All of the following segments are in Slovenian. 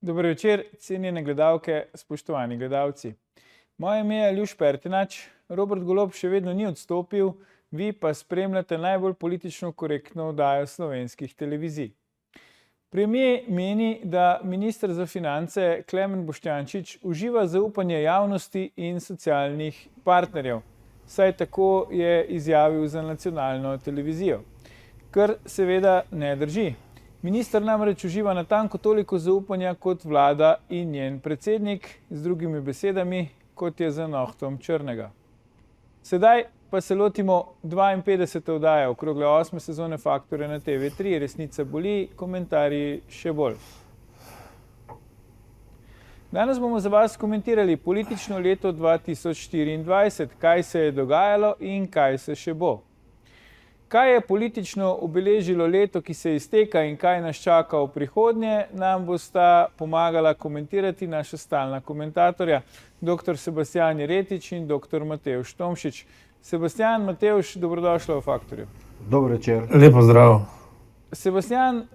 Dober večer, cenjene gledalke, spoštovani gledalci. Moje ime je Aljuš Pertinač, Robert Golob še vedno ni odstopil, vi pa spremljate najbolj politično korektno oddajo slovenskih televizij. Premier meni, da minister za finance Klemen Boštjančič uživa zaupanje javnosti in socialnih partnerjev, saj tako je izjavil za nacionalno televizijo, kar seveda ne drži. Minister namreč uživa natanko toliko zaupanja kot vlada in njen predsednik, z drugimi besedami, kot je za nohtom črnega. Sedaj pa se lotimo 52. oddaje okrogle 8. sezone Faktorja na TV3, Resnica boli, komentarji še bolj. Danes bomo za vas komentirali politično leto 2024, kaj se je dogajalo in kaj se še bo. Kaj je politično obeležilo leto, ki se izteka in kaj nas čaka v prihodnje, nam bosta pomagala komentirati naša stalna komentatorja, dr. Sebastijan Jeretič in dr. Matevž Tomšič. Sebastijan, Matevž, dobrodošla v Faktorju. Dober večer. Lepo zdrav. Sebastijan,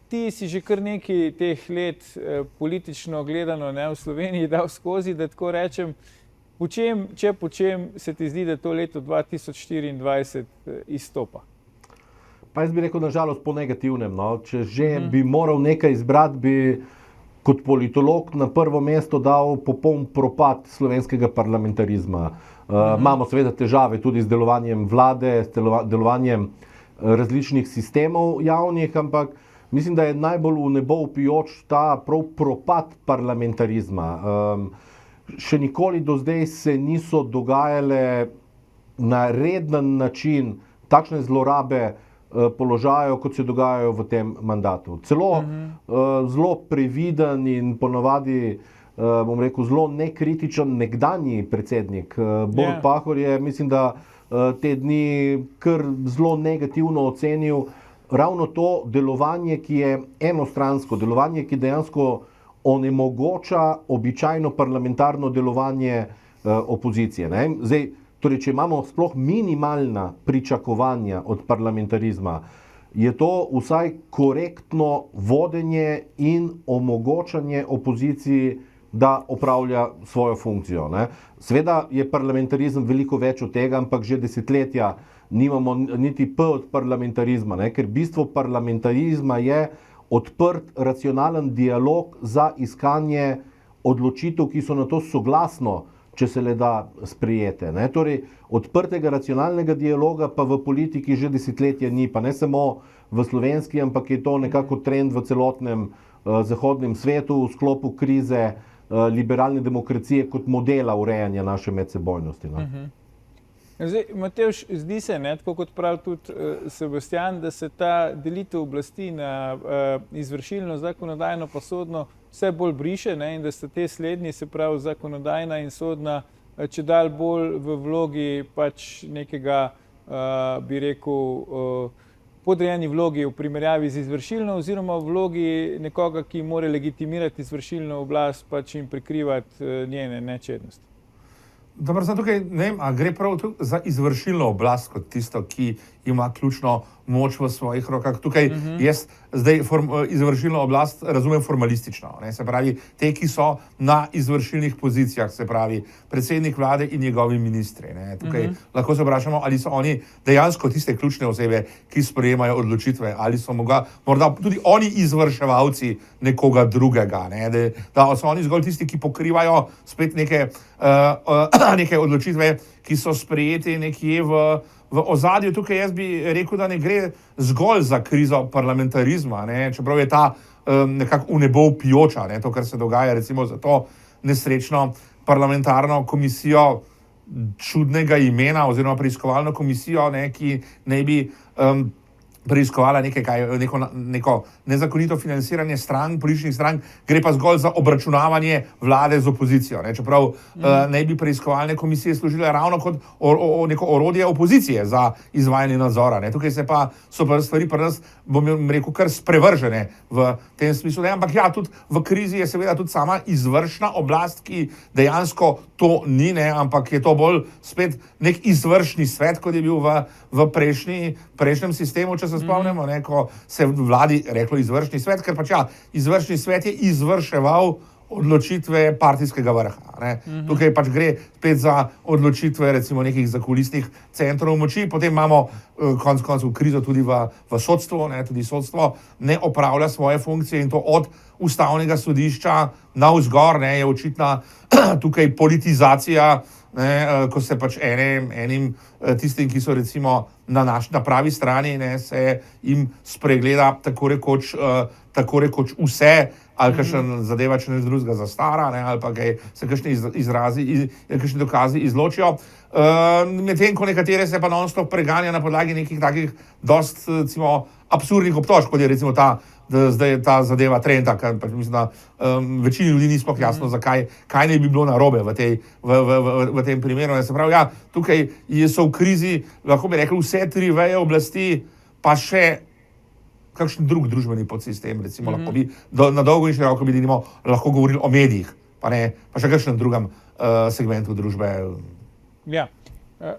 ti si že kar nekaj teh let politično gledano v Sloveniji dal skozi, da tako rečem. Po čem se ti zdi, da to leto 2024 izstopa? Pa jaz bi rekel, nažalost, po negativnem. No. Če že bi moral nekaj izbrati, bi kot politolog na prvo mesto dal popoln propad slovenskega parlamentarizma. Imamo seveda težave tudi z delovanjem vlade, s delovanjem različnih sistemov javnih, ampak mislim, da je najbolj v nebo vpijoč ta prav propad parlamentarizma. Še nikoli do zdaj se niso dogajale na reden način takšne zlorabe položajev, kot se dogajajo v tem mandatu. Celo zelo previden in ponavadi, bom rekel, zelo nekritičen nekdanji predsednik Borut Pahor je, mislim, da te dni kar zelo negativno ocenil ravno to delovanje, ki je enostransko, delovanje, ki dejansko onemogoča običajno parlamentarno delovanje opozicije. Ne? Zdaj, torej, če imamo sploh minimalna pričakovanja od parlamentarizma, je to vsaj korektno vodenje in omogočanje opoziciji, da opravlja svojo funkcijo. Ne? Seveda je parlamentarizem veliko več od tega, ampak že desetletja nimamo niti P od parlamentarizma, ne? Ker bistvo parlamentarizma je odprt, racionalen dialog za iskanje odločitev, ki so na to soglasno, če se le da sprijete. Ne? Torej, odprtega racionalnega dialoga pa v politiki že desetletja ni, pa ne samo v slovenski, ampak je to nekako trend v celotnem zahodnem svetu v sklopu krize liberalne demokracije kot modela urejanja naše medsebojnosti. No? Zdaj, Matevž, zdi se, ne, tako kot pravi tudi Sebastijan, da se ta delitev oblasti na izvršilno, zakonodajno pa sodno vse bolj briše, ne, in da sta te slednji, se pravi zakonodajna in sodna, čedalje bolj v vlogi pač nekega, bi rekel, podrejeni vlogi v primerjavi z izvršilno oziroma v vlogi nekoga, ki mora legitimirati izvršilno oblast pač in prikrivati njene nečednosti. Dobro, sem tukaj, ne vem, a gre prav za izvršilno oblast kot tisto, ki ima ključno moč v svojih rokah. Tukaj jaz zdaj izvršilno oblast razumem formalistično. Ne? Se pravi, te, ki so na izvršilnih pozicijah, se pravi, predsednik vlade in njegovi ministri. Ne? Tukaj lahko se vprašamo, ali so oni dejansko tiste ključne osebe, ki sprejemajo odločitve, ali so morda tudi oni izvrševalci nekoga drugega. Ne? Da so oni zgolj tisti, ki pokrivajo spet neke odločitve, ki so sprejeti nekje v ozadju. Tukaj jaz bi rekel, da ne gre zgolj za krizo parlamentarizma, ne? Čeprav je ta nekako v nebo vpijoča, ne? To, kar se dogaja recimo za to nesrečno parlamentarno komisijo čudnega imena oziroma preiskovalno komisijo, ne? Ki naj bi preiskovala neko nezakonito financiranje političnih strank, gre pa zgolj za obračunavanje vlade z opozicijo. Ne? Čeprav naj bi preiskovalne komisije služile ravno kot neko orodje opozicije za izvajanje nadzora. Ne? Tukaj so pa stvari pri nas, bom rekel, kar sprevržene v tem smislu. Ne? Ampak ja, tudi v krizi je seveda tudi sama izvršna oblast, ki dejansko to ni, ne? Ampak je to bolj spet nek izvršni svet, kot je bil v prejšnjem sistemu, če se spomnimo, ne, ko se v vladi reklo izvršni svet, ker pač izvršni svet je izvrševal odločitve partijskega vrha. Ne. Tukaj pač gre spet za odločitve recimo nekih zakulisnih centrov moči, potem imamo konec koncev krizo tudi v sodstvu, ne, tudi sodstvo ne opravlja svoje funkcije in to od ustavnega sodišča navzgor, ne, je očitna tukaj politizacija, ne, ko se pač enim tistim, ki so recimo na pravi strani, ne, se jim spregleda tako rekoč vse, ali kakšen zadeva, če ne drugega zastara, ne, ali pa kaj se kakšni kakšni dokazi izločijo. Medtem ko nekatere se pa non-stop preganja na podlagi nekih takih dost, recimo, absurdnih obtožb, kot je recimo zdaj ta zadeva Trenta, ker pač mislim, da večini ljudi ni sploh jasno, kaj ne bi bilo narobe v tem primeru. Se pravi, tukaj so v krizi, lahko bi rekli, vse tri veje oblasti, pa še kakšen drug družbeni podsistem, recimo, lahko bi na dolgo in široko bi lahko govorili o medijih, pa še kakšnem drugem segmentu družbe. Ja.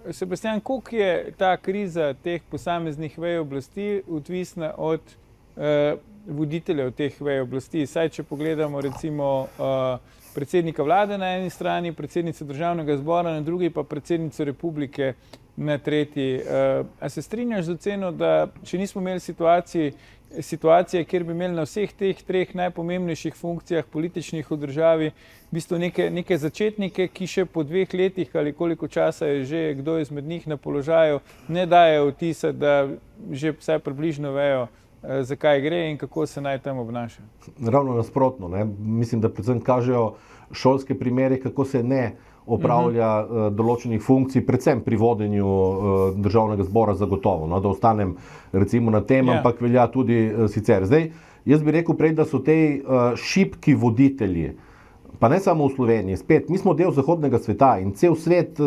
Sebastian, koliko je ta kriza teh posameznih vej oblasti odvisna od voditeljev teh vej oblasti? Saj, če pogledamo recimo predsednika vlade na eni strani, predsednico državnega zbora na drugi, pa predsednico republike na tretji. A se strinjaš z oceno, da če nismo imeli situacije, kjer bi imeli na vseh teh treh najpomembnejših funkcijah političnih v državi v bistvu neke začetnike, ki še po 2 letih ali koliko časa je že kdo izmed njih na položaju, ne dajo vtisa, da že vsaj približno vejo, zakaj gre in kako se naj tam obnaša? Ravno nasprotno, ne? Mislim, da predvsem kažejo šolske primere, kako se ne opravlja določenih funkcij, predvsem pri vodenju državnega zbora zagotovo, no, da ostanem recimo na tem, ampak velja tudi sicer. Zdaj, jaz bi rekel prej, da so te šibki voditelji, pa ne samo v Sloveniji, spet, mi smo del zahodnega sveta in cel svet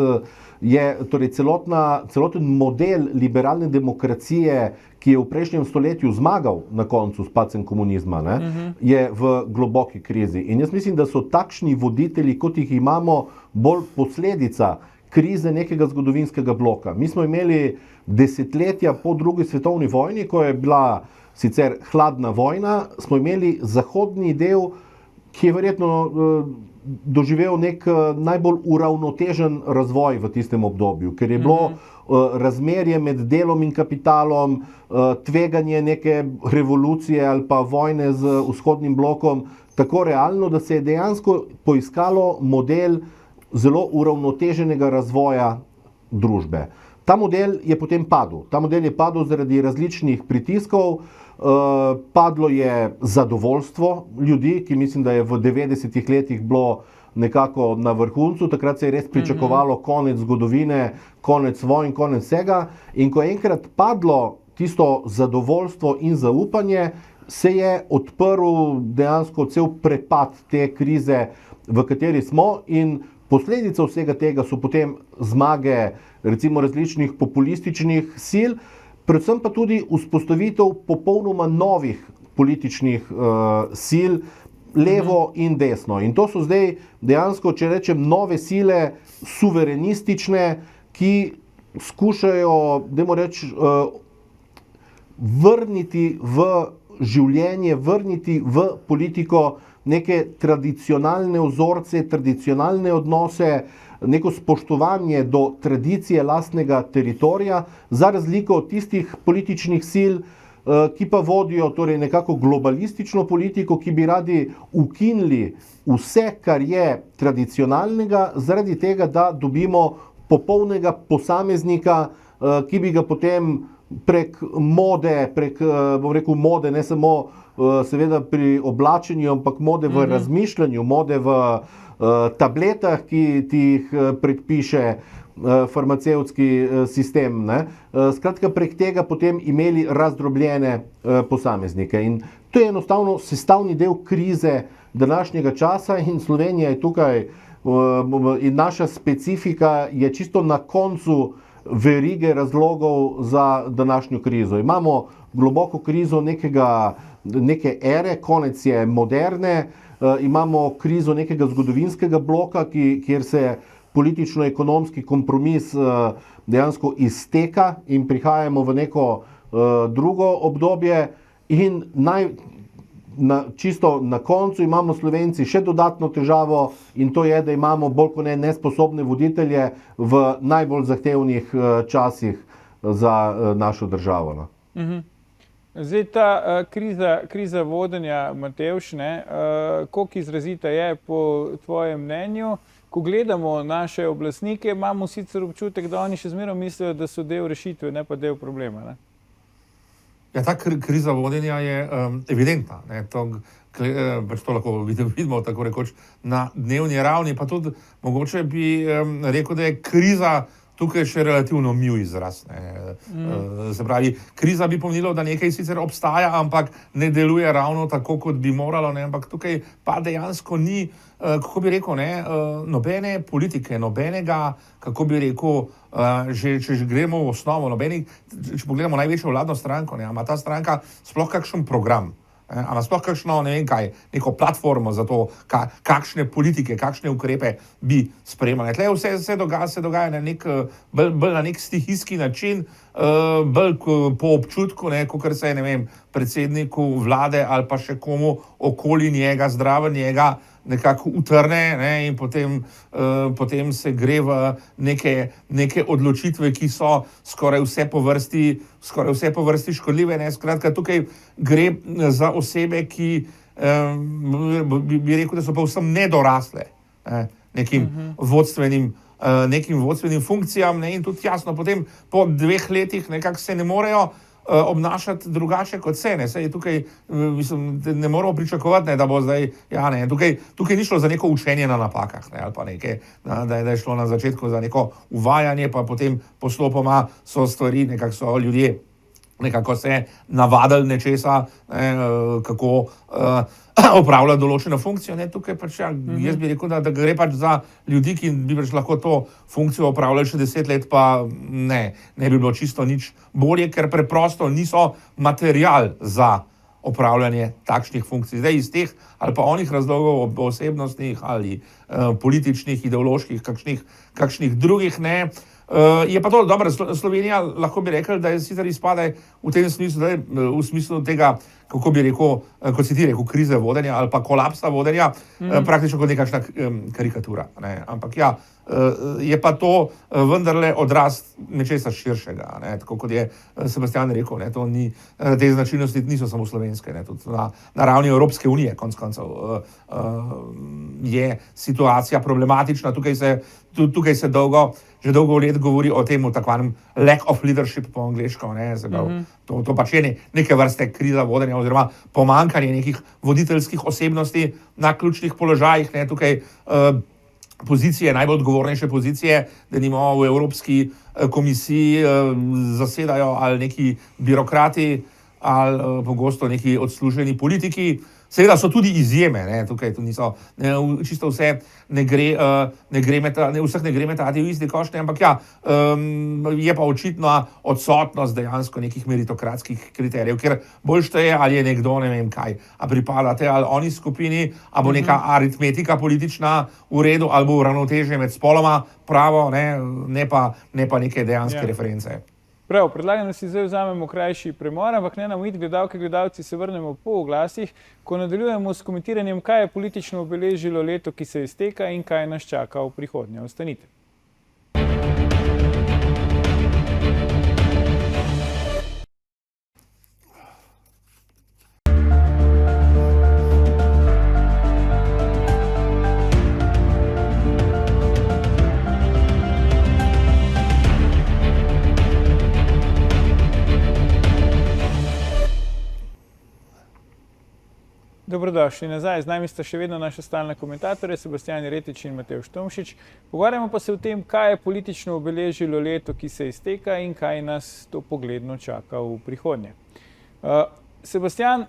je, torej celoten model liberalne demokracije, ki je v prejšnjem stoletju zmagal na koncu s padcem komunizma, ne, je v globoki krizi. In jaz mislim, da so takšni voditelji, kot jih imamo, bolj posledica krize nekega zgodovinskega bloka. Mi smo imeli desetletja po drugi svetovni vojni, ko je bila sicer hladna vojna, smo imeli zahodni del, ki je verjetno doživel nek najbolj uravnotežen razvoj v tistem obdobju, ker je bilo razmerje med delom in kapitalom, tveganje neke revolucije ali pa vojne z vzhodnim blokom tako realno, da se je dejansko poiskalo model zelo uravnoteženega razvoja družbe. Ta model je potem padel. Ta model je padel zaradi različnih pritiskov, padlo je zadovoljstvo ljudi, ki mislim, da je v 90-ih letih bilo nekako na vrhuncu, takrat se je res pričakovalo konec zgodovine, konec vojn, konec vsega. In ko je enkrat padlo tisto zadovoljstvo in zaupanje, se je odprl dejansko cel prepad te krize, v kateri smo, in posledica vsega tega so potem zmage recimo različnih populističnih sil, predvsem pa tudi vzpostavitev popolnoma novih političnih sil, levo in desno. In to so zdaj dejansko, če rečem, nove sile, suverenistične, ki skušajo, dajmo reči, vrniti v življenje, vrniti v politiko neke tradicionalne vzorce, tradicionalne odnose, neko spoštovanje do tradicije lastnega teritorija, za razliko od tistih političnih sil, ki pa vodijo torej nekako globalistično politiko, ki bi radi ukinili vse, kar je tradicionalnega, zaradi tega, da dobimo popolnega posameznika, ki bi ga potem prek mode, bom rekel mode, ne samo seveda pri oblačenju, ampak mode v razmišljanju, mode v tabletah, ki ti jih predpiše farmacevtski sistem, ne? Skratka, prek tega potem imeli razdrobljene posameznike. In to je enostavno sestavni del krize današnjega časa in Slovenija je tukaj, in naša specifika je čisto na koncu verige razlogov za današnjo krizo. Imamo globoko krizo neke ere, konec je moderne, imamo krizo nekega zgodovinskega bloka, kjer se politično-ekonomski kompromis dejansko izteka in prihajamo v neko drugo obdobje in čisto na koncu imamo Slovenci še dodatno težavo in to je, da imamo bolj kot ne nesposobne voditelje v najbolj zahtevnih časih za našo državo. No. Zdaj ta kriza vodenja, Matevž, koliko izrazita je po tvojem mnenju? Ko gledamo naše oblastnike, imamo sicer občutek, da oni še zmeraj mislijo, da so del rešitve, ne pa del problema. Ne? Ja, ta kriza vodenja je evidentna. Pač to lahko vidimo tako rekoč na dnevni ravni, pa tudi mogoče bi rekel, da je kriza tukaj še relativno mil izraz. Se pravi, kriza bi pomenilo, da nekaj sicer obstaja, ampak ne deluje ravno tako, kot bi moralo, ampak tukaj pa dejansko ni, kako bi rekel, nobene politike, nobenega, kako bi rekel, če že gremo v osnovo, če pogledamo največjo vladno stranko, ima ta stranka sploh kakšen program? Ali sploh kakšno, ne vem kaj, neko platformo za to, kakšne politike, kakšne ukrepe bi sprejemali. Tle vse se dogaja bolj na nek stihijski način, bolj po občutku, kakor se, ne vem, predsedniku vlade ali pa še komu okoli njega, zdraven njega, nekako utrne in potem se gre v neke odločitve, ki so skoraj vse po vrsti škodljive. Skratka, tukaj gre za osebe, ki bi rekel, da so pa vsem nedorasle nekim vodstvenim funkcijam in tudi jasno, potem po 2 letih nekako se ne morejo obnašati drugače kot se. Saj tukaj ne moramo pričakovati, da bo zdaj, tukaj ni šlo za neko učenje na napakah, ali pa nekaj, da je šlo na začetku za neko uvajanje, pa potem postopoma so stvari, nekako so ljudje nekako se navadili nečesa, kako opravljati določeno funkcijo. Tukaj pač, jaz bi rekel, da gre pač za ljudi, ki bi pač lahko to funkcijo opravljali še 10 let, pa ne bi bilo čisto nič bolje, ker preprosto niso material za opravljanje takšnih funkcij. Zdaj iz teh ali pa onih razlogov, osebnostnih ali političnih, ideoloških, kakšnih drugih, je pa to dobro. Slovenija, lahko bi rekel, da je sicer izpade v tem smislu, v smislu tega, kako bi rekel, kot si ti rekel, krize vodenja ali pa kolapsa vodenja, praktično kot nekakšna karikatura. Ampak ja, je pa to vendarle odraz nečesa širšega. Tako kot je Sebastian rekel, te značilnosti niso samo slovenske, tudi na ravni Evropske unije, konec koncev, je situacija problematična. Tukaj se že dolgo let govori o tem takvanem lack of leadership po angleško. To pač je neke vrste kriza vodenja oziroma pomanjkanje nekih voditeljskih osebnosti na ključnih položajih. Tukaj pozicije, najbolj odgovornejše pozicije, da nimamo v Evropski komisiji, zasedajo ali neki birokrati ali pogosto neki odsluženi politiki. Seveda so tudi izjeme, tukaj niso čisto vse, vseh ne gre metati v isti koš, ampak ja, je pa očitna odsotnost dejansko nekih meritokratskih kriterijev, ker bolj šteje, ali je nekdo, ne vem kaj, a pripada tej ali oni skupini, a bo neka aritmetika politična v redu, ali bo uravnoteženje med spoloma pravo, ne pa neke dejanske reference. Prav, predlagam, da si zdaj vzamemo krajši premor, ampak ne nam iti, gledalke, gledalci, se vrnemo po oglasih, ko nadaljujemo s komentiranjem, kaj je politično obeležilo leto, ki se izteka in kaj nas čaka v prihodnje. Ostanite. Dobrodošli nazaj. Z nami sta še vedno naša stalna komentatorja, Sebastian Jeretič in Matevž Tomšič. Pogovarjamo pa se o tem, kaj je politično obeležilo leto, ki se izteka in kaj nas to pogledno čaka v prihodnje. Sebastian,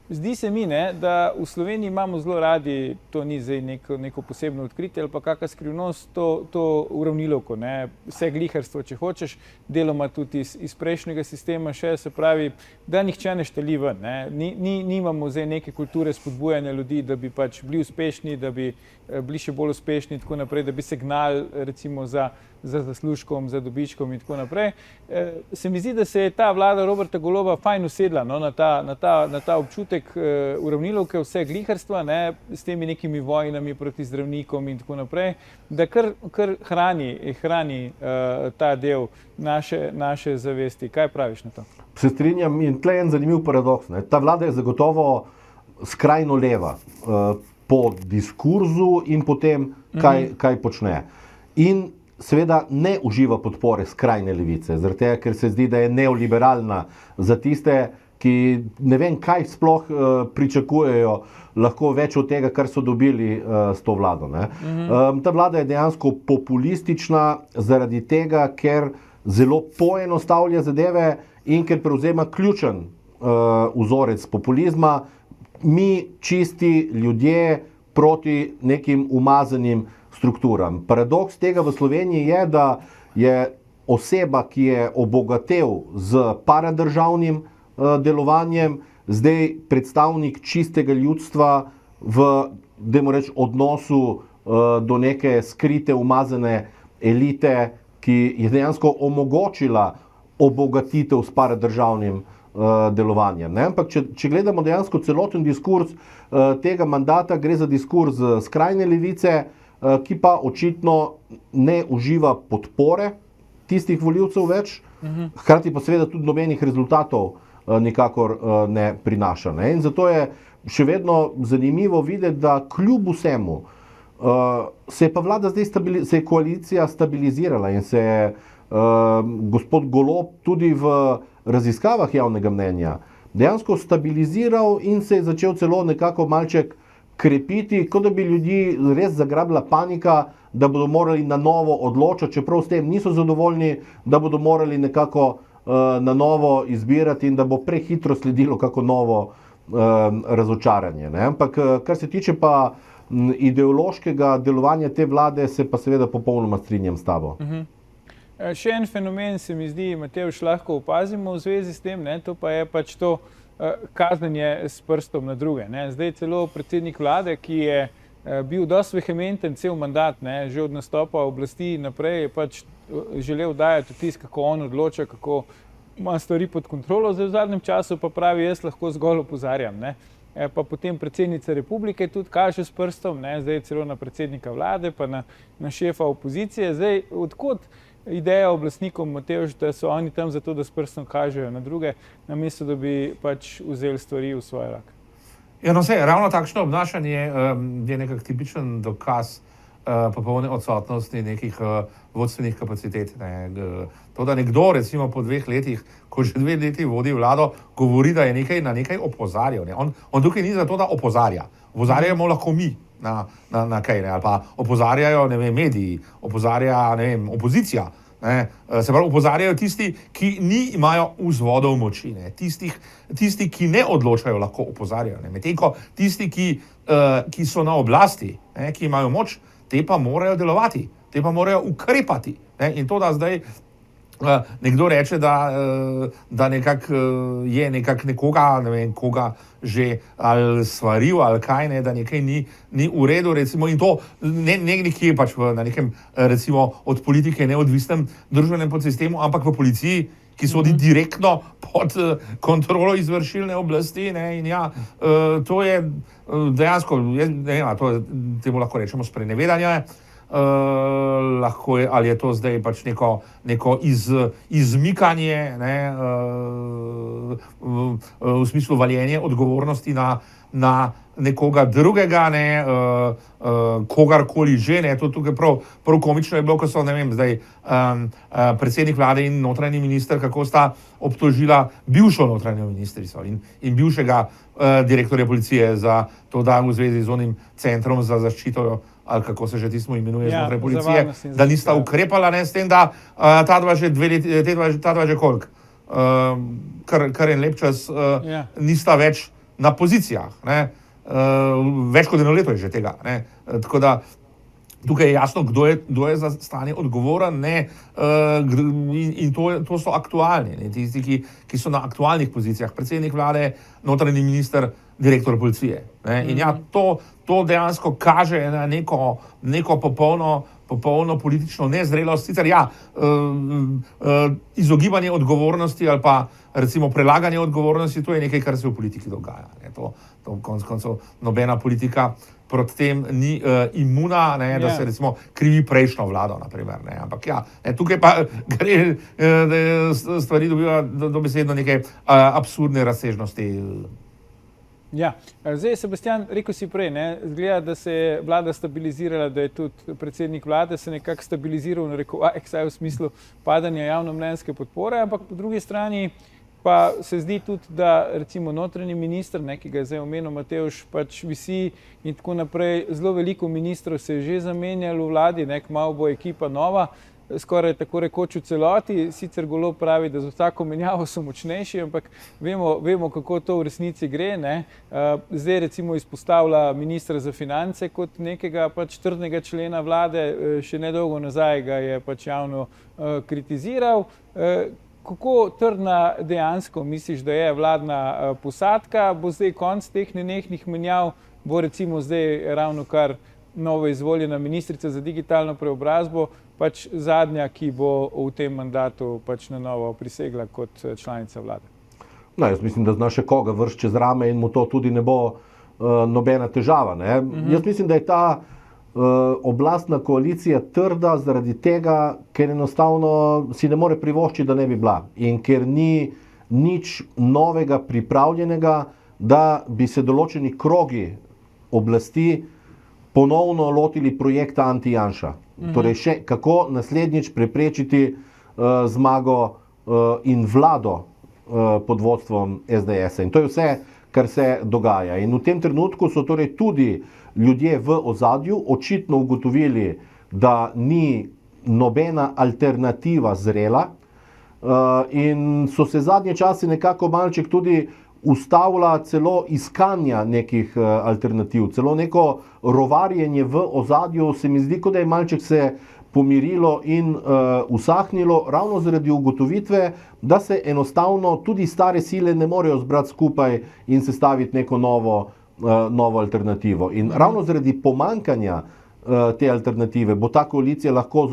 zdi se mi, da v Sloveniji imamo zelo radi, to ni zdaj neko posebno odkritje ali pa kakšna skrivnost, to uravnilovko, vse gliharstvo, če hočeš, deloma tudi iz prejšnjega sistema še, se pravi, da nihče ne šteli ven. Nimamo zdaj neke kulture spodbujanja ljudi, da bi pač bili uspešni, da bi bili še bolj uspešni in tako naprej, da bi se gnali recimo za za zaslužkom, za dobičkom in tako naprej. Se mi zdi, da se je ta vlada Roberta Goloba fajn usedla na ta občutek uravnilovke vse gliharstva, ne, s temi nekimi vojnami proti zdravnikom in tako naprej, da kar hrani ta del naše zavesti. Kaj praviš na to? Se strinjam in tle je en zanimiv paradoks. Ne. Ta vlada je zagotovo skrajno leva po diskurzu in potem, kaj počne. In seveda ne uživa podpore skrajne levice, zaradi tega, ker se zdi, da je neoliberalna za tiste, ki ne vem, kaj sploh pričakujejo, lahko več od tega, kar so dobili s to vlado. Ne. Ta vlada je dejansko populistična zaradi tega, ker zelo poenostavlja zadeve in ker prevzema ključen vzorec populizma, mi čisti ljudje proti nekim umazanim strukturam. Paradoks tega v Sloveniji je, da je oseba, ki je obogatel z paradržavnim delovanjem, zdaj predstavnik čistega ljudstva v, dajmo reči, odnosu do neke skrite, umazane elite, ki je dejansko omogočila obogatitev s paradržavnim delovanjem. Ne? Ampak če gledamo dejansko celoten diskurs tega mandata, gre za diskurs skrajne levice, ki pa očitno ne uživa podpore tistih volivcev več, hkrati pa seveda tudi nobenih rezultatov nikakor ne prinaša. Ne? In zato je še vedno zanimivo videti, da kljub vsemu se je pa vlada zdaj se je koalicija stabilizirala in se je gospod Golob tudi v raziskavah javnega mnenja dejansko stabiliziral in se je začel celo nekako malček krepiti, kot da bi ljudi res zagrabila panika, da bodo morali na novo odločati, čeprav s tem niso zadovoljni, da bodo morali nekako na novo izbirati in da bo prehitro sledilo kako novo razočaranje. Ne? Ampak kar se tiče pa ideološkega delovanja te vlade, se pa seveda popolnoma strinjam s tabo. Še en fenomen se mi zdi, Matevž, lahko opazimo v zvezi s tem, ne, to pa je pač to kazanje s prstom na druge. Ne. Zdaj celo predsednik vlade, ki je bil dosti vehementen cel mandat, ne, že od nastopa oblasti naprej, je pač želel dajati vtis, kako on odloča, kako ima stvari pod kontrolo, zdaj v zadnjem času pa pravi, jaz lahko zgolj opozarjam. Ne. Pa potem predsednica republike tudi kaže s prstom, ne, zdaj celo na predsednika vlade, pa na šefa opozicije. Zdaj, odkot ideja oblastnikom, Matevž, da so oni tam zato, da s prstom kažejo na druge, namesto da bi pač vzeli stvari v svoje roke? Ja, no, ravno takšno obnašanje je nekak tipičen dokaz popolne odsotnosti nekih vodstvenih kapacitet. Ne. To, da nekdo recimo po 2 letih, ko že 2 leti vodi vlado, govori, da je na nekaj opozarjal. Ne. On tukaj ni zato, da opozarja. Opozarjamo lahko mi na kaj, ne. Ali pa opozarjajo, ne vem, mediji, opozarja, ne vem, opozicija. Ne. Se pravi, opozarjajo tisti, ki imajo vzvodov moči. Ne. Tisti, ki ne odločajo, lahko opozarjajo. Medtem ko tisti, ki so na oblasti, ne, ki imajo moč, te pa morajo delovati, te pa morajo ukrepati. Ne? In to, da zdaj nekdo reče, da je nekoga, ne vem, koga že ali svaril ali kaj, ne, da nekaj ni v redu, recimo, in to nekje pač na nekem, recimo, od politike neodvisnem družbenem podsistemu, ampak v policiji, ki sodi direktno pod kontrolo izvršilne oblasti. Ne, in ja, to je dejansko, temu lahko rečemo sprenevedanje, lahko je, ali je to zdaj pač neko izmikanje, ne, v smislu valjenje odgovornosti na nekoga drugega, ne, kogarkoli že, ne, to tukaj prav komično je bilo, ko so, ne vem, zdaj predsednik vlade in notranji minister, kako sta obtožila bivšo notranjo ministrico in bivšega direktorja policije za to, da v zvezi z onim centrom za zaščito, ali kako se že tismo imenuje, znotraj policije, da nista ukrepala, ne, s tem, da ta dva že koliko, kar en lep čas nista več na pozicijah, ne. Več kot 1 leto je že tega. Ne. Tako da tukaj je jasno, kdo je za stanje odgovoren, ne, in to so aktualni, ne, tisti, ki so na aktualnih pozicijah, predsednik vlade, notranji minister, direktor policije. Ne. In ja, to dejansko kaže na neko popolno popolno politično nezrelost, sicer izogibanje odgovornosti ali pa recimo prelaganje odgovornosti, to je nekaj, kar se v politiki dogaja. Ne. To konec koncev nobena politika proti tem ni imuna, ne, da se recimo krivi prejšnjo vlado, naprimer. Ne. Ampak tukaj pa gre, da stvari dobiva dobesedno neke absurdne razsežnosti. Ja, zdaj, Sebastian, rekel si prej, zgleda, da se je vlada stabilizirala, da je tudi predsednik vlade se nekako stabiliziral, vsaj v smislu padanja javnomnenjske podpore, ampak po drugi strani pa se zdi tudi, da recimo notranji minister, ki ga je zdaj omenil Matevž, pač visi in tako naprej, zelo veliko ministrov se je že zamenjalo v vladi, kmalu bo ekipa nova, skoraj tako rekoč v celoti, sicer Golob pravi, da za vsako menjavo so močnejši, ampak vemo, kako to v resnici gre. Zdaj recimo izpostavlja ministra za finance kot nekega pač trdnega člena vlade, še nedolgo nazaj ga je pač javno kritiziral. Kako trdna dejansko misliš, da je vladna posadka? Bo zdaj konc teh nenehnih menjav, bo recimo zdaj ravno kar novo izvoljena ministrica za digitalno preobrazbo, pač zadnja, ki bo v tem mandatu pač na novo prisegla kot članica vlade? No, jaz mislim, da zna še koga vršiti čez rame in mu to tudi ne bo nobena težava. Jaz mislim, da je ta oblastna koalicija trda zaradi tega, ker enostavno si ne more privoščiti, da ne bi bila. In ker ni nič novega pripravljenega, da bi se določeni krogi oblasti ponovno lotili projekta Anti-Janša. Torej, kako naslednjič preprečiti zmago in vlado pod vodstvom SDS-a. In to je vse, kar se dogaja. In v tem trenutku so torej tudi ljudje v ozadju očitno ugotovili, da ni nobena alternativa zrela in so se zadnje čase nekako malček tudi ustavila celo iskanja nekih alternativ, celo neko rovarjenje v ozadju se mi zdi, kot da je malček se pomirilo in usahnilo ravno zaradi ugotovitve, da se enostavno tudi stare sile ne morejo zbrati skupaj in sestaviti neko novo alternativo. In ravno zaradi pomankanja te alternative bo ta koalicija lahko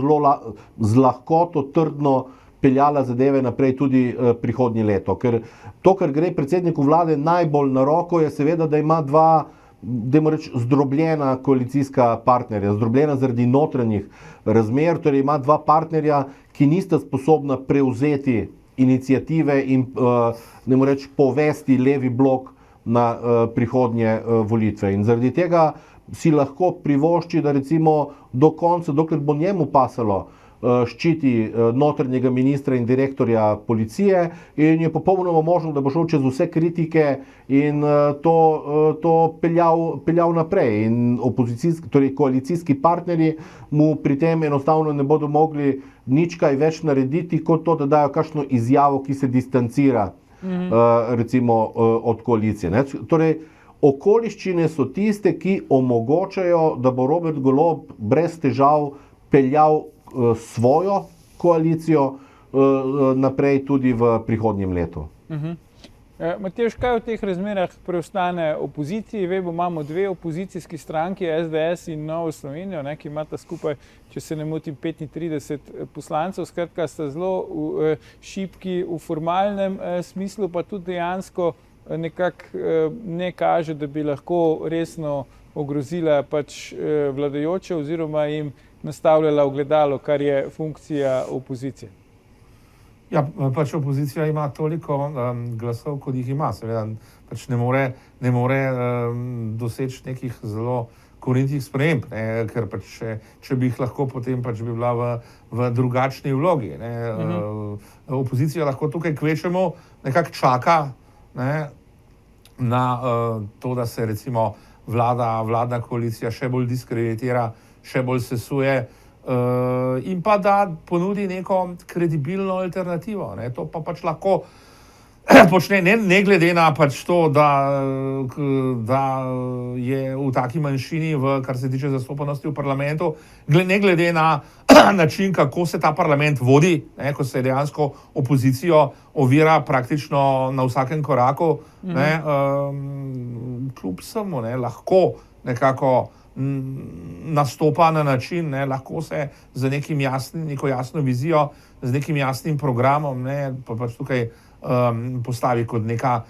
z lahkoto trdno peljala zadeve naprej tudi prihodnje leto. Ker to, kar gre predsedniku vlade najbolj na roko, je seveda, da ima dva, dajmo reči, zdrobljena koalicijska partnerja, zdrobljena zaradi notranjih razmer, torej ima dva partnerja, ki nista sposobna prevzeti iniciative in dajmo reči, povesti levi blok na prihodnje volitve. In zaradi tega si lahko privošči, da recimo do konca, dokler bo njemu pasalo, ščiti notranjega ministra in direktorja policije in je popolnoma možno, da bo šel čez vse kritike in to peljal naprej. In torej koalicijski partnerji mu pri tem enostavno ne bodo mogli nič kaj več narediti, kot to, da dajo kakšno izjavo, ki se distancira recimo od koalicije. Torej, okoliščine so tiste, ki omogočajo, da bo Robert Golob brez težav peljal svojo koalicijo naprej tudi v prihodnjem letu. Matevž, kaj v teh razmerah preostane opoziciji? Vemo, imamo dve opozicijski stranki, SDS in Novo Slovenijo, ki imata skupaj, če se ne motim, 35 poslancev. Skratka, sta zelo šibki v formalnem smislu, pa tudi dejansko nekako ne kaže, da bi lahko resno ogrozila pač vladajoče oziroma jim nastavljala ogledalo, kar je funkcija opozicije. Ja, pač opozicija ima toliko glasov, kot jih ima. Seveda pač ne more doseči nekih zelo korenitih sprememb, ker pač če bi jih lahko, potem pač bi bila v drugačni vlogi. Opozicija lahko tukaj kvečemo nekako čaka na to, da se recimo vladna koalicija še bolj diskreditira, še bolj sesuje in pa da ponudi neko kredibilno alternativo. To pa pač lahko počne ne glede na pač to, da je v taki manjšini, kar se tiče zastopanosti v parlamentu, ne glede na način, kako se ta parlament vodi, ko se dejansko opozicijo ovira praktično na vsakem koraku, kljub vsemu lahko nekako nastopa na način, ne, lahko se z neko jasno vizijo, z nekim jasnim programom, ne, pa pač tukaj postavi kot neka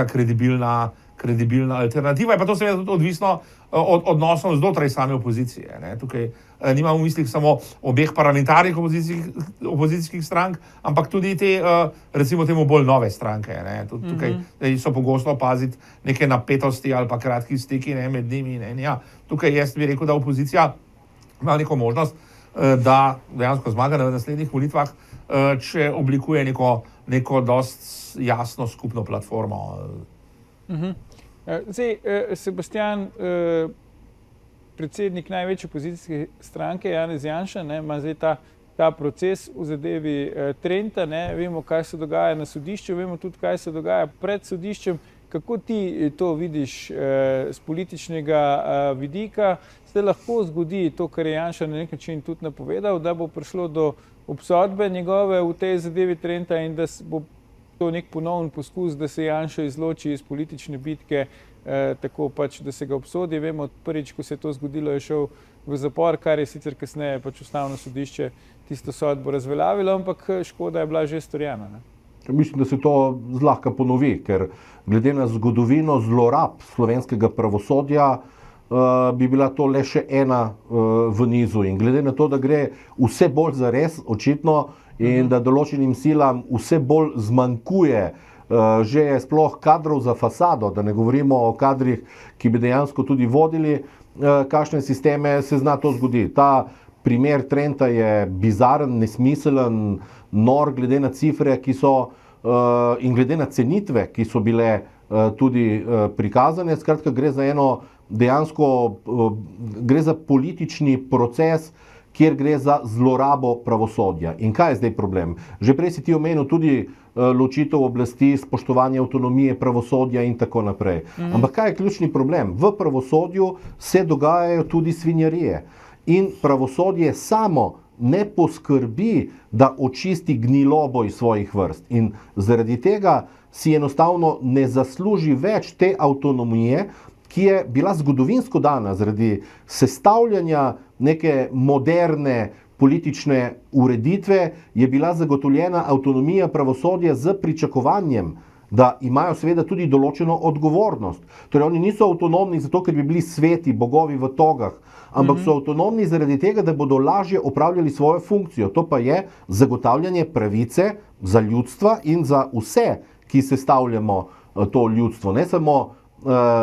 kredibilna alternativa. Je pa to seveda tudi odvisno od odnosov znotraj same opozicije. Ne. Tukaj nimamo v mislih samo obeh parlamentarnih opozicijskih strank, ampak tudi te, recimo temu, bolj nove stranke. Ne. Tukaj so pogosto opaziti neke napetosti ali pa kratki stiki, ne, med njimi. Ne. Ja, tukaj jaz bi rekel, da opozicija ima neko možnost, da dejansko zmaga na naslednjih volitvah, če oblikuje neko dost jasno skupno platformo. Zdaj, Sebastijan, predsednik največje opozicijske stranke, Janez Janša, ne, ima zdaj ta proces v zadevi Trenta, ne, vemo, kaj se dogaja na sodišču, vemo tudi, kaj se dogaja pred sodiščem. Kako ti to vidiš z političnega vidika? Se lahko zgodi to, kar je Janša na nek način tudi napovedal, da bo prišlo do obsodbe njegove v tej zadevi Trenta in da bo to nek ponoven poskus, da se Janša izloči iz politične bitke, tako pač, da se ga obsodi. Vemo, prvič, ko se je to zgodilo, je šel v zapor, kar je sicer kasneje pač ustavno sodišče tisto sodbo razveljavilo, ampak škoda je bila že storjena. Ne? Mislim, da se to zlahka ponovi, ker glede na zgodovino zlorab slovenskega pravosodja bi bila to le še ena v nizu. In glede na to, da gre vse bolj za res, očitno, in da določenim silam vse bolj zmanjkuje že sploh kadrov za fasado, da ne govorimo o kadrih, ki bi dejansko tudi vodili kakšne sisteme, se zna to zgoditi. Ta primer Trenta je bizaren, nesmiselen, nor glede na cifre, ki so in glede na cenitve, ki so bile tudi prikazane. Skratka, gre za gre za politični proces, kjer gre za zlorabo pravosodja. In kaj je zdaj problem? Že prej si ti omenil tudi ločitev oblasti, spoštovanje avtonomije pravosodja in tako naprej. Ampak kaj je ključni problem? V pravosodju se dogajajo tudi svinjarije. In pravosodje samo ne poskrbi, da očisti gnilobo iz svojih vrst. In zaradi tega si enostavno ne zasluži več te avtonomije, ki je bila zgodovinsko dana zaradi sestavljanja neke moderne politične ureditve, je bila zagotovljena avtonomija pravosodja z pričakovanjem, da imajo seveda tudi določeno odgovornost. Torej, oni niso avtonomni zato, ker bi bili sveti bogovi v togah, ampak so avtonomni zaradi tega, da bodo lažje opravljali svojo funkcijo. To pa je zagotavljanje pravice za ljudstva in za vse, ki sestavljamo to ljudstvo, ne samo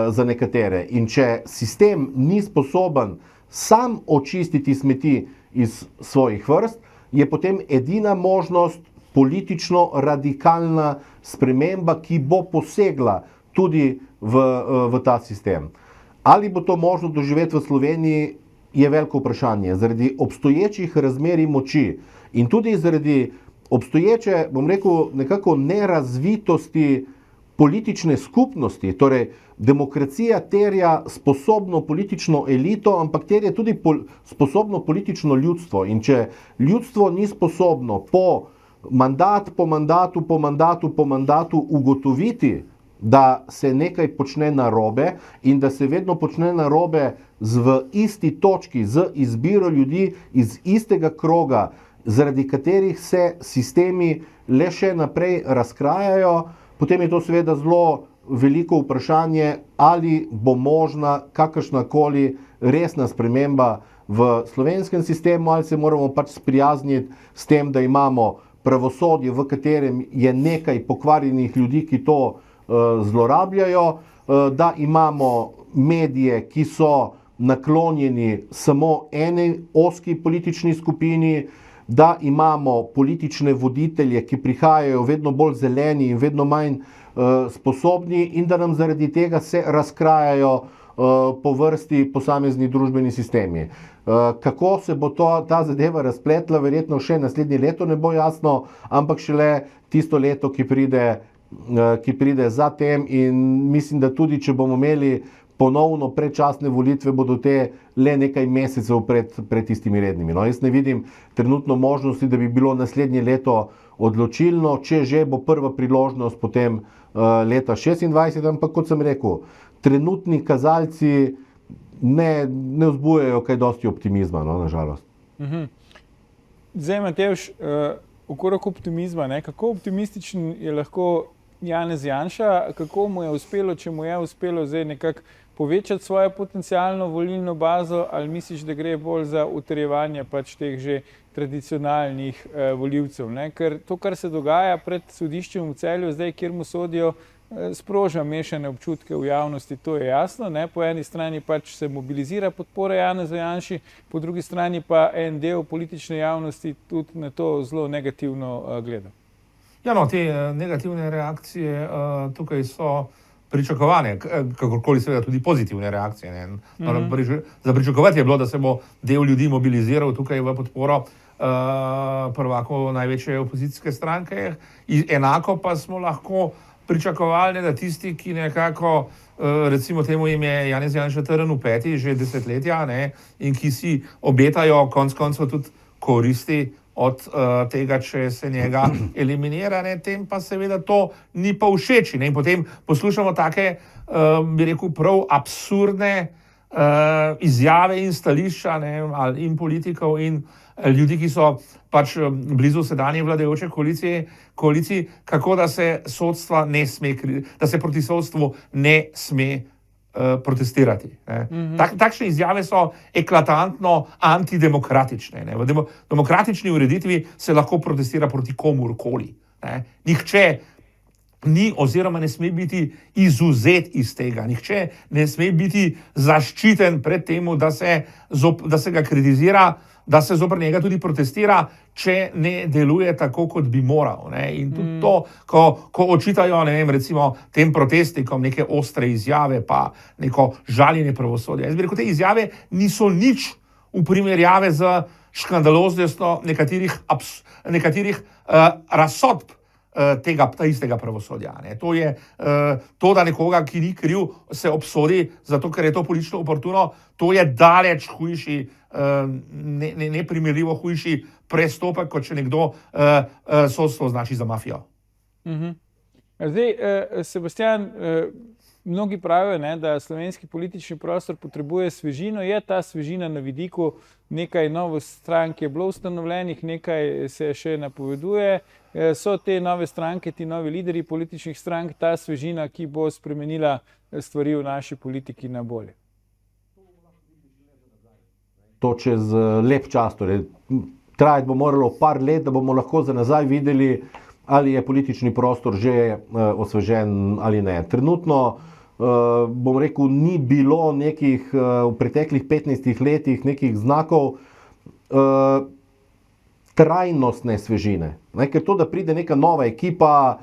za nekatere. In če sistem ni sposoben sam očistiti smeti iz svojih vrst, je potem edina možnost politično radikalna sprememba, ki bo posegla tudi v ta sistem. Ali bo to možno doživeti v Sloveniji, je veliko vprašanje. Zaradi obstoječih razmerij moči in tudi zaradi obstoječe, bom rekel, nekako nerazvitosti politične skupnosti. Torej, demokracija terja sposobno politično elito, ampak terja tudi sposobno politično ljudstvo. In če ljudstvo ni sposobno mandat po mandatu ugotoviti, da se nekaj počne narobe in da se vedno počne narobe v isti točki, z izbiro ljudi iz istega kroga, zaradi katerih se sistemi le še naprej razkrajajo, potem je to seveda zelo veliko vprašanje, ali bo možna kakršnakoli resna sprememba v slovenskem sistemu, ali se moramo pač sprijazniti s tem, da imamo pravosodje, v katerem je nekaj pokvarjenih ljudi, ki to zlorabljajo, da imamo medije, ki so naklonjeni samo eni ozki politični skupini, da imamo politične voditelje, ki prihajajo vedno bolj zeleni in vedno manj sposobni in da nam zaradi tega se razkrajajo po vrsti posamezni družbeni sistemi. Kako se bo ta zadeva razpletla, verjetno še naslednje leto ne bo jasno, ampak šele tisto leto, ki pride za tem, in mislim, da tudi če bomo imeli ponovno predčasne volitve, bodo te le nekaj mesecev pred tistimi rednimi. No, jaz ne vidim trenutno možnosti, da bi bilo naslednje leto odločilno, če že bo prva priložnost potem leta 2026, ampak kot sem rekel, trenutni kazalci ne vzbujajo kaj dosti optimizma, no, nažalost. Zdaj, Matevž, okrog optimizma, ne? Kako optimističen je lahko Janez Janša, kako mu je uspelo, če mu je uspelo zdaj nekako povečati svojo potencialno volilno bazo, ali misliš, da gre bolj za utrjevanje pač teh že tradicionalnih volivcev, ne? Ker to, kar se dogaja pred sodiščem v Celju, zdaj, kjer mu sodijo, sproža mešane občutke v javnosti, to je jasno, ne? Po eni strani pač se mobilizira podpora Janezu Janši, po drugi strani pa en del politične javnosti tudi na to zelo negativno gleda. Ja, no, te negativne reakcije tukaj so pričakovane, kakorkoli seveda tudi pozitivne reakcije. Ne? Za pričakovati je bilo, da se bo del ljudi mobiliziral tukaj v podporo prvako največje opozicijske stranke. Enako pa smo lahko pričakovali, da tisti, ki nekako, recimo temu jim je Janez Janša trn v peti že desetletja, ne, in ki si obetajo konec koncev tudi koristi od tega, če se njega eliminira, ne, tem pa seveda to ni pa všeč. In potem poslušamo take, bi rekel, prav absurdne izjave in stališča, ne, in politikov in ljudi, ki so pač blizu sedanje vladajoče koaliciji, kako da se sodstva ne sme, da se proti sodstvu ne sme protestirati. Takšne izjave so eklatantno antidemokratične. Ne. V demokratični ureditvi se lahko protestira proti komurkoli. Ne. Nihče ni oziroma ne sme biti izvzet iz tega. Nihče ne sme biti zaščiten pred tem, da se ga kritizira, da se zoper njega tudi protestira, če ne deluje tako, kot bi moral. Ne? In tudi to, ko očitajo, ne vem, recimo tem protestnikom neke ostre izjave, pa neko žaljenje pravosodja. Jaz bi rekel, te izjave niso nič v primerjavi z škandaloznostjo nekaterih razsodb tega istega pravosodja. Ne? To je to, da nekoga, ki ni kriv, se obsodi, zato ker je to politično oportuno, to je daleč hujši, neprimerljivo hujši prestopek, kot če nekdo sodstvo označi za mafijo. Zdaj, Sebastian, mnogi pravijo, ne, da slovenski politični prostor potrebuje svežino. Je ta svežina na vidiku? Nekaj novih strank je bilo ustanovljenih, nekaj se še napoveduje. So te nove stranke, ti novi lideri političnih strank, ta svežina, ki bo spremenila stvari v naši politiki na bolje? To čez lep čas. Torej, trajati bo moralo par let, da bomo lahko za nazaj videli, ali je politični prostor že osvežen ali ne. Trenutno, bom rekel, ni bilo nekih v preteklih 15 letih nekih znakov trajnostne svežine. Ker to, da pride neka nova ekipa,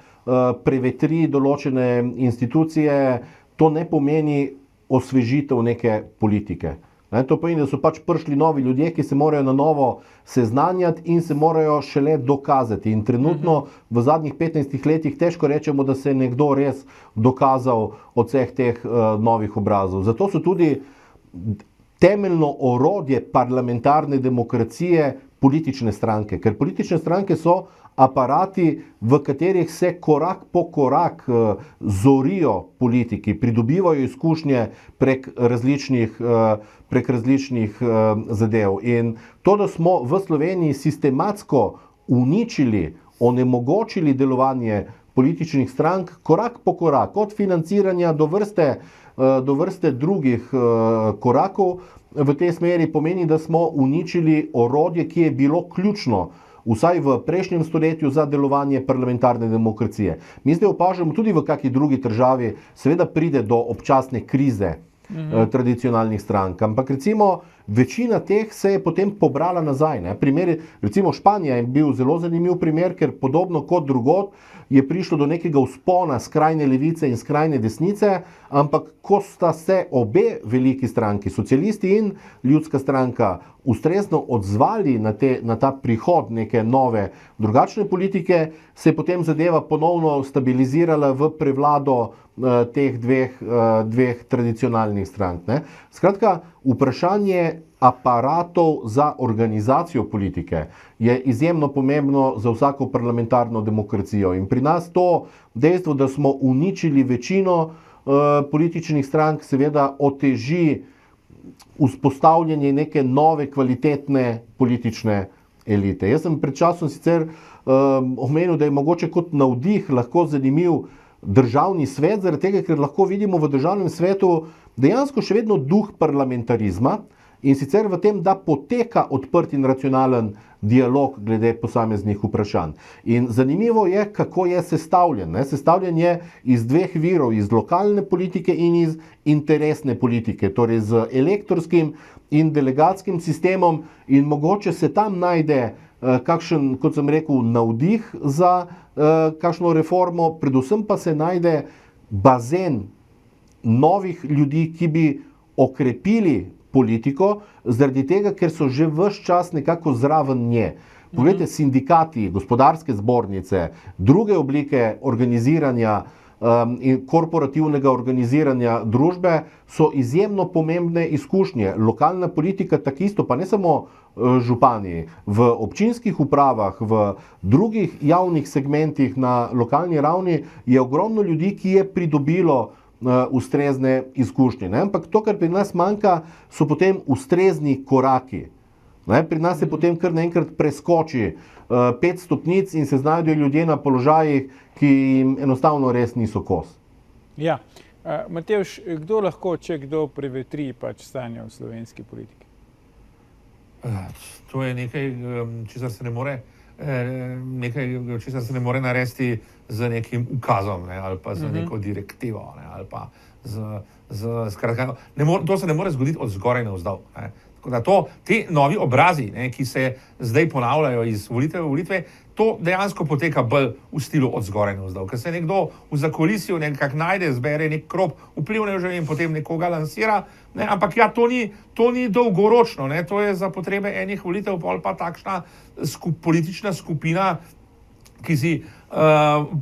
prevetri določene institucije, to ne pomeni osvežitev neke politike. To pomeni, da so pač prišli novi ljudje, ki se morajo na novo seznanjati in se morajo šele dokazati. In trenutno v zadnjih 15 letih težko rečemo, da se je nekdo res dokazal od vseh teh novih obrazov. Zato so tudi temeljno orodje parlamentarne demokracije politične stranke. Ker politične stranke so aparati, v katerih se korak po korak zorijo politiki, pridobivajo izkušnje prek različnih zadev. In to, da smo v Sloveniji sistematsko uničili, onemogočili delovanje političnih strank, korak po korak, od financiranja do vrste drugih korakov, v tej smeri pomeni, da smo uničili orodje, ki je bilo ključno vsaj v prejšnjem stoletju za delovanje parlamentarne demokracije. Mi zdaj opažamo tudi v kakšni drugi državi, seveda pride do občasne krize tradicionalnih strank, ampak recimo večina teh se je potem pobrala nazaj. Primer, recimo Španija je bil zelo zanimiv primer, ker podobno kot drugod je prišlo do nekega vzpona skrajne levice in skrajne desnice, ampak ko sta se obe veliki stranki, socialisti in ljudska stranka, ustrezno odzvali na ta prihod neke nove, drugačne politike, se je potem zadeva ponovno stabilizirala v prevlado teh dveh tradicionalnih strank. Skratka, vprašanje aparatov za organizacijo politike je izjemno pomembno za vsako parlamentarno demokracijo. In pri nas to dejstvo, da smo uničili večino političnih strank, seveda oteži vzpostavljanje neke nove kvalitetne politične elite. Jaz sem pred časom sicer omenil, da je mogoče kot navdih lahko zanimiv državni svet, zaradi tega, ker lahko vidimo v državnem svetu dejansko še vedno duh parlamentarizma in sicer v tem, da poteka odprt in racionalen dialog glede posameznih vprašanj. In zanimivo je, kako je sestavljen. Sestavljen je iz dveh virov, iz lokalne politike in iz interesne politike, torej z elektorskim in delegatskim sistemom, in mogoče se tam najde kakšen, kot sem rekel, navdih za kakšno reformo, predvsem pa se najde bazen novih ljudi, ki bi okrepili politiko, zaradi tega, ker so že ves čas nekako zraven nje. Poglejte, sindikati, gospodarske zbornice, druge oblike organiziranja in korporativnega organiziranja družbe so izjemno pomembne izkušnje. Lokalna politika takisto, pa ne samo župani, v občinskih upravah, v drugih javnih segmentih na lokalni ravni je ogromno ljudi, ki je pridobilo ustrezne izkušnje. Ampak to, kar pri nas manjka, so potem ustrezni koraki. Pri nas se potem kar naenkrat preskoči 5 stopnic in se znajdejo ljudje na položajih, ki jim enostavno res niso kos. Ja. Matevž, kdo lahko, če kdo prevetri stanje v slovenski politiki? To je nekaj, česar se ne more narediti z nekim ukazom, ali pa z neko direktivo, ali pa skratka, to se ne more zgoditi od zgoraj navzdol. Tako da ti novi obrazi, ki se zdaj ponavljajo iz volitve v volitve, to dejansko poteka bolj v stilu od zgoraj navzdol. Ker se nekdo v zakulisju nekako najde, zbere nek krog vplivnežev in potem nekoga lansira, ampak ja, to ni dolgoročno, to je za potrebe enih volitev, pol pa takšna politična skupina, ki si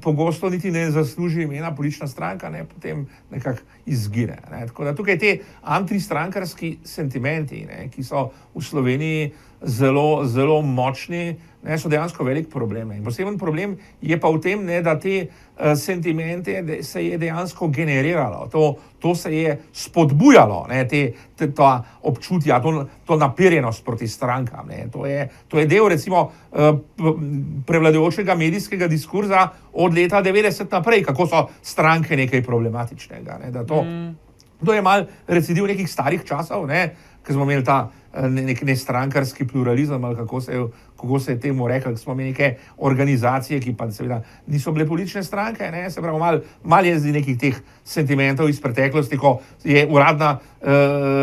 pogosto niti ne zasluži imena politična stranka, potem nekako izgine. Tako da tukaj te antistrankarski sentimenti, ki so v Sloveniji zelo, zelo močni, so dejansko velik problem. In poseben problem je pa v tem, da te sentimente se je dejansko generiralo, to se je spodbujalo, ta občutja, to naperjenost proti strankam. To je del recimo prevladujočega medijskega diskurza od leta 90 naprej, kako so stranke nekaj problematičnega. To je mal recidiv nekih starih časov, ker smo imeli ta nek strankarski pluralizem, ali kako se je temu rekli, smo imeli neke organizacije, ki pa seveda niso bile politične stranke, se pravi, mal je z nekih teh sentimentov iz preteklosti, ko je uradna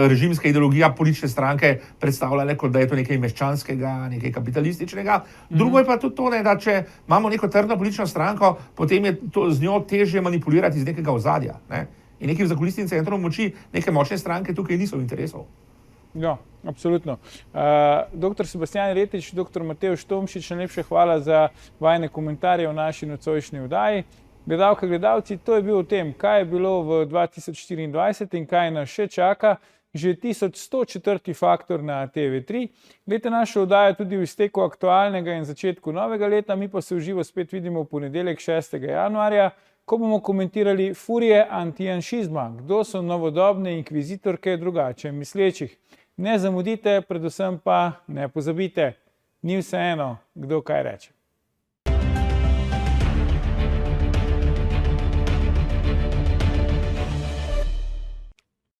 režimska ideologija politične stranke predstavljala, kot da je to nekaj meščanskega, nekaj kapitalističnega. Drugo je pa tudi to, da če imamo neko trdno politično stranko, potem je z njo težje manipulirati iz nekega ozadja. In nekih zakulisnih centrov moči neke močne stranke tukaj niso v interesov. Ja, absolutno. Dr. Sebastijan Retič, dr. Matevž Tomšič, najlepša hvala za vajne komentarje v naši nocojšnji oddaji. Gledalke, gledalci, to je bil o tem, kaj je bilo v 2024 in kaj nas še čaka. Že 1104. Faktor na TV3. Glejte našo oddajo tudi v izteku aktualnega in začetku novega leta, mi pa se v živo spet vidimo v ponedeljek 6. januarja, ko bomo komentirali furije antijanšizma, kdo so novodobne inkvizitorke drugače mislečih. Ne zamudite, predvsem pa ne pozabite, ni vseeno, kdo kaj reče.